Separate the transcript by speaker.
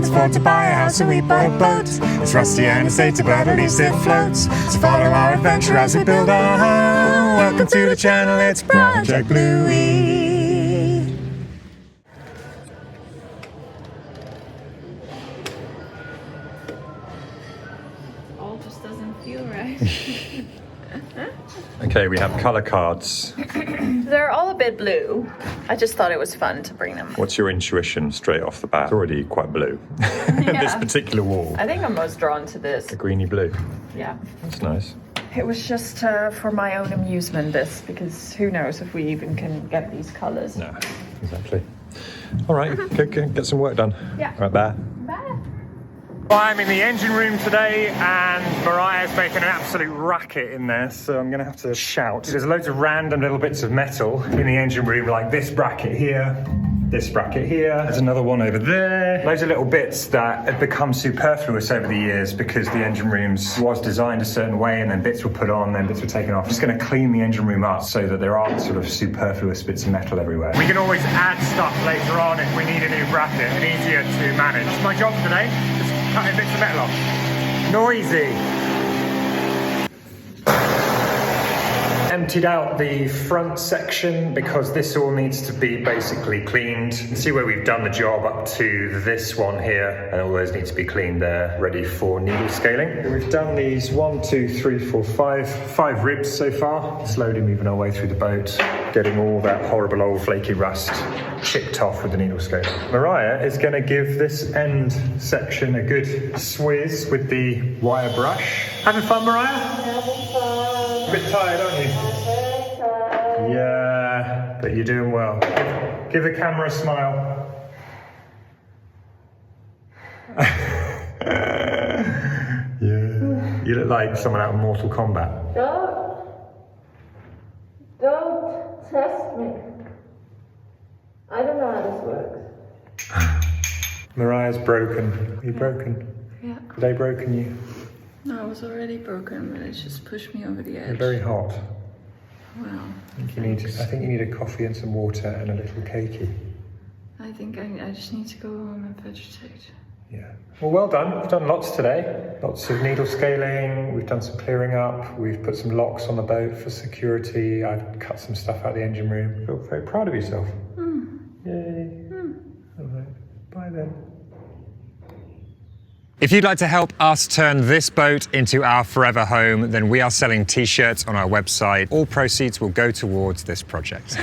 Speaker 1: can't afford to buy a house, so we bought a boat. It's rusty and it's dated, but at least it floats. So follow our adventure as we build our home. Welcome to the channel, it's Project Bluey.
Speaker 2: All just doesn't feel right.
Speaker 3: Okay, we have colour cards.
Speaker 2: They're all a bit blue. I just thought it was fun to bring them.
Speaker 3: What's your intuition straight off the bat? It's already quite blue. This particular wall.
Speaker 2: I think I'm most drawn to this.
Speaker 3: A greeny blue.
Speaker 2: Yeah.
Speaker 3: That's nice.
Speaker 2: It was just for my own amusement, this, because who knows if we even can get these colours.
Speaker 3: No, exactly. All right, go get some work done.
Speaker 2: Yeah.
Speaker 3: All right, bye.
Speaker 2: Bye.
Speaker 1: I'm in the engine room today and Mariah's making an absolute racket in there, so I'm gonna have to shout. There's loads of random little bits of metal in the engine room, like this bracket here, this bracket here, there's another one over there. Loads of little bits that have become superfluous over the years because the engine rooms was designed a certain way and then bits were put on, then bits were taken off. I'm just gonna clean the engine room up so that there aren't sort of superfluous bits of metal everywhere. We can always add stuff later on if we need a new bracket and easier to manage. It's my job today. Cutting bits of metal off. Noisy. Emptied out the front section because this all needs to be basically cleaned. You can see where we've done the job up to this one here, and all those need to be cleaned there, ready for needle scaling. We've done these 5 ribs so far. Slowly moving our way through the boat, getting all that horrible old flaky rust chipped off with the needle scale. Mariah is going to give this end section a good swizz with the wire brush. Having fun, Mariah?
Speaker 2: Having fun.
Speaker 1: A bit tired, aren't you? Yeah, but you're doing well. Give the camera a smile. Yeah. You look like someone out of Mortal Kombat.
Speaker 2: Don't test me. I don't know how this works.
Speaker 1: Mariah's broken. Are you broken?
Speaker 2: Yeah.
Speaker 1: Have they broken you?
Speaker 2: No, I was already broken, but it just pushed me over the edge.
Speaker 1: You're very hot.
Speaker 2: Wow.
Speaker 1: I think you need a coffee and some water and a little cakey.
Speaker 2: I think I just need to go home and vegetate.
Speaker 1: Yeah. Well done. We've done lots today. Lots of needle scaling. We've done some clearing up. We've put some locks on the boat for security. I've cut some stuff out of the engine room. Feel very proud of yourself. Yay. All right. Bye then. If you'd like to help us turn this boat into our forever home, then we are selling t-shirts on our website. All proceeds will go towards this project.